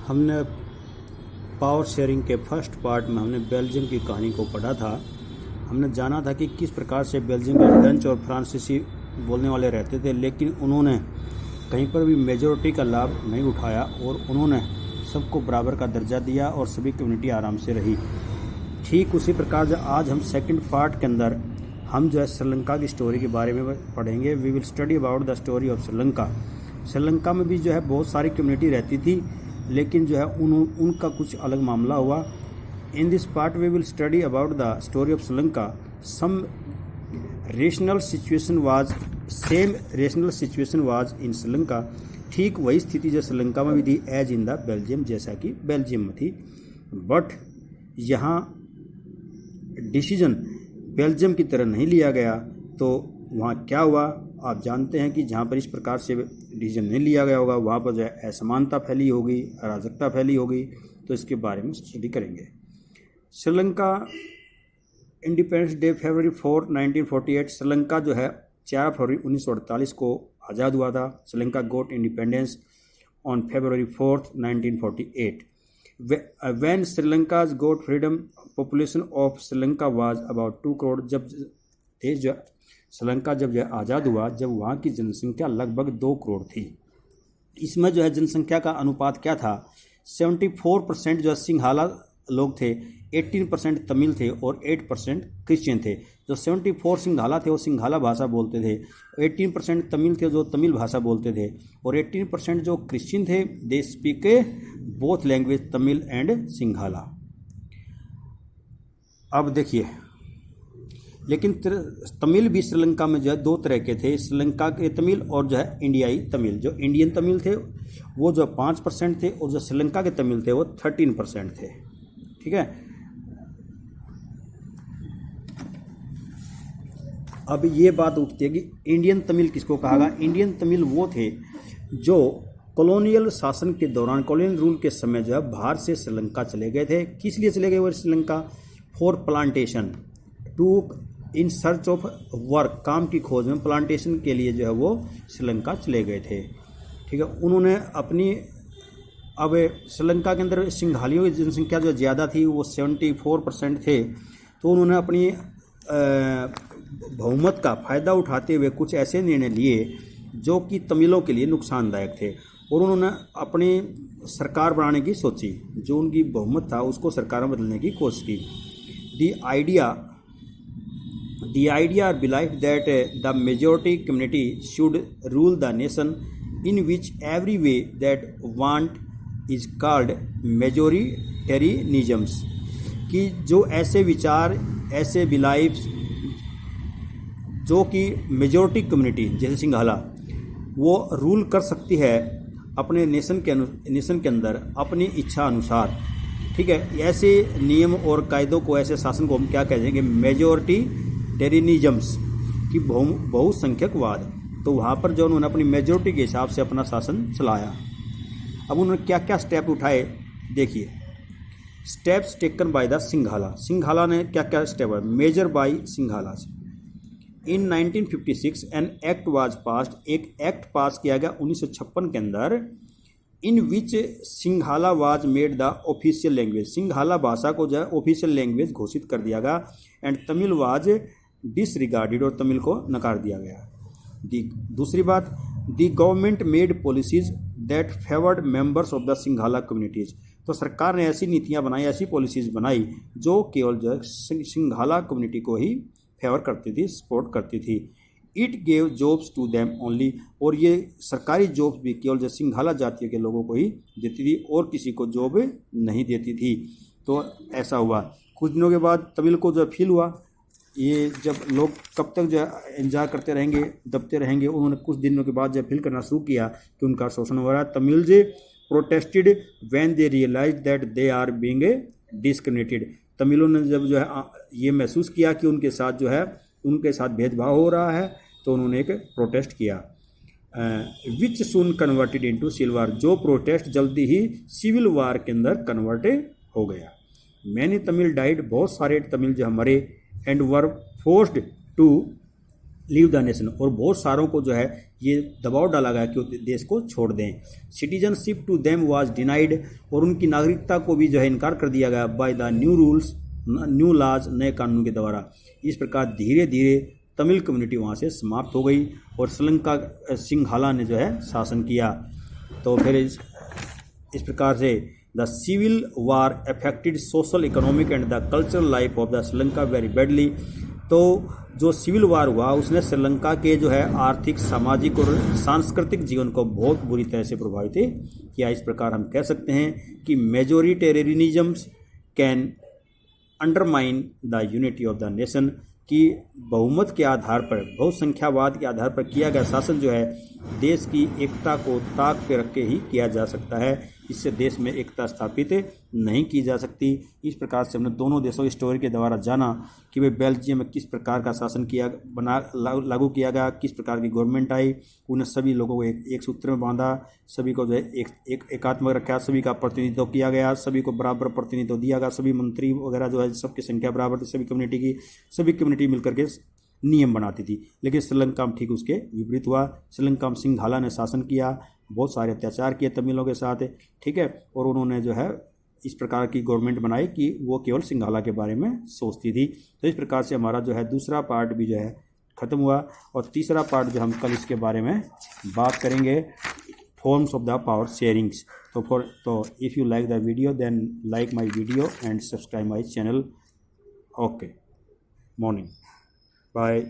हमने power sharing के first part में हमने बेल्जियम की कहानी को पढ़ा था। हमने जाना था कि किस प्रकार से बेल्जियम में डच और फ्रांसीसी बोलने वाले रहते थे, लेकिन उन्होंने कहीं पर भी मेजॉरिटी का लाभ नहीं उठाया और उन्होंने सबको बराबर का दर्जा दिया और सभी कम्युनिटी आराम से रही। ठीक उसी प्रकार जो आज हम सेकंड पार्ट के अंदर हम जो है श्रीलंका की स्टोरी के बारे में पढ़ेंगे। We will study about the story of Sri Lanka. Sri Lanka में भी जो है बहुत सारी कम्युनिटी रहती थी, लेकिन जो है उनका कुछ अलग मामला हुआ। In this part we will study about the story of Sri Lanka. Some rational situation was in Sri Lanka. ठीक वही स्थिति जो श्रीलंका में भी थी एज इन द बेल्जियम, जैसा कि बेल्जियम में थी। बट यहाँ डिसीजन बेल्जियम की तरह नहीं लिया गया। तो वहाँ क्या हुआ आप जानते हैं कि जहाँ पर इस प्रकार से डिसीजन नहीं लिया गया होगा वहाँ पर जो है असमानता फैली होगी, अराजकता फैली होगी। तो इसके बारे में स्टडी करेंगे। Sri Lanka independence day February 4, 1948। Sri Lanka जो है 4 फरवरी 1948 को आज़ाद हुआ था। Sri Lanka got independence on February 4, 1948। When Sri got freedom, population of Sri Lanka was about 2 crore. जब देश जो श्रीलंका जब जो आज़ाद हुआ, जब वहाँ की जनसंख्या लगभग 2 करोड़ थी। इसमें जो है जनसंख्या का अनुपात क्या था? 74% जो सिंघाला लोग थे, 18% तमिल थे और 8% क्रिश्चियन थे। जो 74 सिंघाला थे वो सिंघाला भाषा बोलते थे, 18% तमिल थे जो तमिल भाषा बोलते थे, और 18% जो क्रिश्चियन थे they speak both language Tamil and Sinhala. अब देखिए, लेकिन तमिल भी श्रीलंका में जो है 2 तरह के थे, श्रीलंका के तमिल और जो है इंडियाई तमिल। जो इंडियन तमिल थे वो जो 5% थे और जो श्रीलंका के तमिल थे वो 13% थे। ठीक है। अब ये बात उठती है कि इंडियन तमिल किसको कहा गया? इंडियन तमिल वो थे जो कॉलोनियल शासन के दौरान, कॉलोनियल रूल के समय जो है बाहर से श्रीलंका चले गए थे। किस लिए चले गए वो Sri Lanka? For plantation, to in search of work, काम की खोज में प्लांटेशन के लिए जो है वो श्रीलंका चले गए थे। ठीक है। उन्होंने अपनी, अब श्रीलंका के अंदर सिंघालियों की जनसंख्या जो ज़्यादा थी वो 74% थे। तो उन्होंने अपनी बहुमत का फ़ायदा उठाते हुए कुछ ऐसे निर्णय लिए जो कि तमिलों के लिए नुकसानदायक थे, और उन्होंने अपनी सरकार बनाने की सोची। जो उनकी बहुमत था उसको सरकार में बदलने की कोशिश की। The idea believed that the majority community should rule the nation, in which every way that want is called majoritarianism। कि जो ऐसे विचार, ऐसे बिलाइफ जो कि मेजॉरिटी कम्युनिटी जैसे सिंघाला वो रूल कर सकती है अपने नेशन के अंदर अपनी इच्छा अनुसार। ठीक है। ऐसे नियम और कायदों को, ऐसे शासन को हम क्या कह देंगे? मेजॉरिटेरियनिज्म्स की बहुसंख्यकवाद। तो वहाँ पर जो उन्होंने अपनी मेजॉरिटी के हिसाब से अपना शासन चलाया। अब उन्होंने क्या क्या स्टेप उठाए देखिए। Steps taken by the Sinhala. Sinhala ने क्या क्या स्टेप है? Major by Sinhalas. In 1956 an act was passed. एक एक्ट पास किया गया 1956 के अंदर, in which Sinhala was made the official language. Sinhala भाषा को जो है ऑफिशियल लैंग्वेज घोषित कर दिया गया, एंड तमिल वाज डिसरिगार्डेड, और तमिल को नकार दिया गया। दूसरी बात, the government made policies that favoured members of the Sinhala communities. तो सरकार ने ऐसी नीतियां बनाई, ऐसी पॉलिसीज बनाई जो केवल जो है सिंघाला कम्युनिटी को ही फेवर करती थी, सपोर्ट करती थी। It gave jobs to them only. और ये सरकारी जॉब्स भी केवल जो सिंघाला जाति के लोगों को ही देती थी और किसी को जॉब नहीं देती थी। तो ऐसा हुआ। कुछ दिनों के बाद तमिल को जो फील हुआ, ये जब लोग कब तक जो एंजॉय करते रहेंगे, दबते रहेंगे। उन्होंने कुछ दिनों के बाद जब फील करना शुरू किया कि उनका शोषण हो रहा है। Tamils protested when they realise that they are being discriminated. तमिलों ने जब जो है ये महसूस किया कि उनके साथ भेदभाव हो रहा है, तो उन्होंने एक प्रोटेस्ट किया, विच सून कन्वर्टेड इनटू सिविल वार। जो प्रोटेस्ट जल्दी ही सिविल वार के अंदर कन्वर्ट हो गया। मैनी तमिल डाइड, बहुत सारे तमिल जो मरे, and were forced to leave the nation, और बहुत सारों को जो है ये दबाव डाला गया कि वो देश को छोड़ दें। Citizenship to them was denied, और उनकी नागरिकता को भी जो है इनकार कर दिया गया by the new rules, new laws, नए कानून के द्वारा। इस प्रकार धीरे धीरे तमिल कम्युनिटी वहाँ से समाप्त हो गई और श्रीलंका सिंघाला ने जो है शासन किया। तो फिर इस प्रकार से the civil war affected social, economic and the cultural life of the Sri Lanka very badly. तो जो सिविल वार हुआ उसने श्रीलंका के जो है आर्थिक, सामाजिक और सांस्कृतिक जीवन को बहुत बुरी तरह से प्रभावित किया। इस प्रकार हम कह सकते हैं कि majoritarianisms can undermine the unity of the nation, कि बहुमत के आधार पर, बहुसंख्यावाद के आधार पर किया गया शासन जो है देश की एकता को ताक पे रख के ही किया जा सकता है, इससे देश में एकता स्थापित नहीं की जा सकती। इस प्रकार से हमने दोनों देशों की स्टोरी के द्वारा जाना कि वे बेल्जियम में किस प्रकार का शासन किया लागू किया गया, किस प्रकार की गवर्नमेंट आई, उन्हें सभी लोगों को एक सूत्र में बांधा, सभी को जो है एकात्मक रखा, सभी का प्रतिनिधित्व किया गया, सभी को बराबर प्रतिनिधित्व दिया गया, सभी मंत्री वगैरह जो है सबकी संख्या बराबर थी, सभी कम्युनिटी की, सभी कम्युनिटी मिलकर के नियम बनाती थी। लेकिन श्रीलंका में ठीक उसके विपरीत हुआ। श्रीलंका में सिंघाला ने शासन किया, बहुत सारे अत्याचार किए तमिलों के साथ, ठीक है, और उन्होंने जो है इस प्रकार की गवर्नमेंट बनाई कि वो केवल सिंघाला के बारे में सोचती थी। तो इस प्रकार से हमारा जो है दूसरा पार्ट भी जो है ख़त्म हुआ, और तीसरा पार्ट जो हम कल इसके बारे में बात करेंगे, forms of the power sharings. तो if you like the video then like my video and subscribe my channel. Okay, morning, bye.